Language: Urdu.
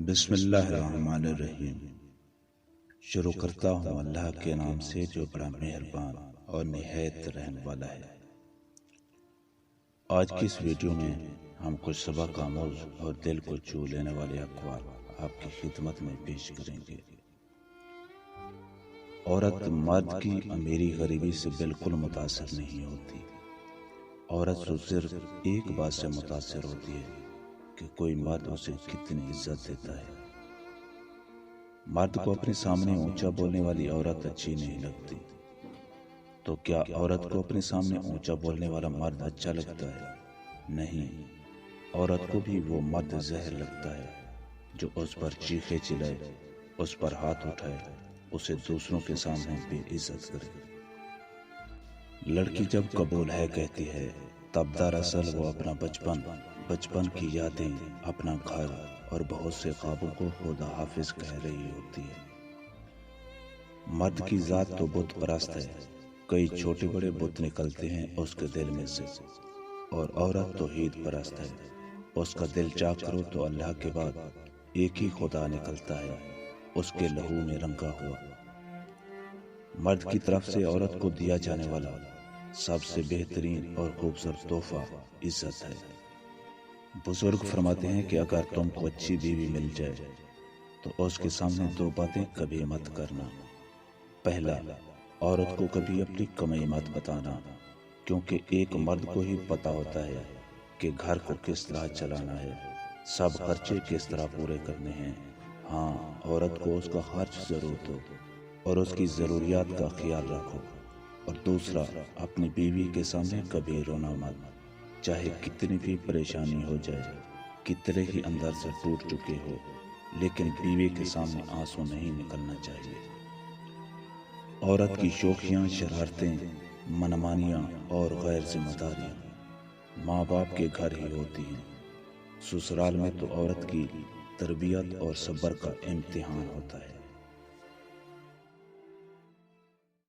بسم اللہ الرحمن الرحیم۔ شروع کرتا ہوں اللہ کے نام سے جو بڑا مہربان اور نہایت رحم والا ہے۔ آج کی اس ویڈیو میں ہم کچھ سبق آموز اور دل کو چھو لینے والے اقوال آپ کی خدمت میں پیش کریں گے۔ عورت مرد کی امیری غریبی سے بالکل متاثر نہیں ہوتی۔ عورت تو صرف ایک بات سے متاثر ہوتی ہے کہ کوئی مرد اسے کتنی عزت دیتا ہے۔ مرد کو اپنے سامنے اونچا بولنے والی عورت اچھی نہیں لگتی، تو کیا عورت کو اپنے سامنے اونچا بولنے والا مرد اچھا لگتا ہے؟ نہیں، عورت کو بھی وہ مرد زہر لگتا ہے جو اس پر چیخے چلائے، اس پر ہاتھ اٹھائے، اسے دوسروں کے سامنے بے عزت کرے۔ لڑکی جب قبول ہے کہتی ہے، تب دراصل وہ اپنا بچپن کی یادیں، اپنا گھر اور بہت سے خوابوں کو خدا حافظ کہہ رہی ہوتی ہے۔ مرد کی ذات تو بت پرست ہے، کئی چھوٹے بڑے بت نکلتے ہیں اس کے دل میں سے، اور عورت توحید پرست ہے، اس کا دل چاک کرو تو اللہ کے بعد ایک ہی خدا نکلتا ہے، اس کے لہو میں رنگا ہوا۔ مرد کی طرف سے عورت کو دیا جانے والا سب سے بہترین اور خوبصورت تحفہ عزت ہے۔ بزرگ فرماتے ہیں کہ اگر تم کو اچھی بیوی مل جائے تو اس کے سامنے دو باتیں کبھی مت کرنا۔ پہلا، عورت کو کبھی اپنی کمائی مت بتانا، کیونکہ ایک مرد کو ہی پتا ہوتا ہے کہ گھر کو کس طرح چلانا ہے، سب خرچے کس طرح پورے کرنے ہیں۔ ہاں، عورت کو اس کا خرچ ضرور دو اور اس کی ضروریات کا خیال رکھو۔ اور دوسرا، اپنی بیوی کے سامنے کبھی رونا مت، چاہے کتنی بھی پریشانی ہو جائے، کتنے ہی اندر سے ٹوٹ چکے ہو، لیکن بیوی کے سامنے آنسو نہیں نکلنا چاہیے۔ عورت کی شوخیاں، شرارتیں، منمانیاں اور غیر ذمہ داریاں ماں باپ کے گھر ہی ہوتی ہیں۔ سسرال میں تو عورت کی تربیت اور صبر کا امتحان ہوتا ہے۔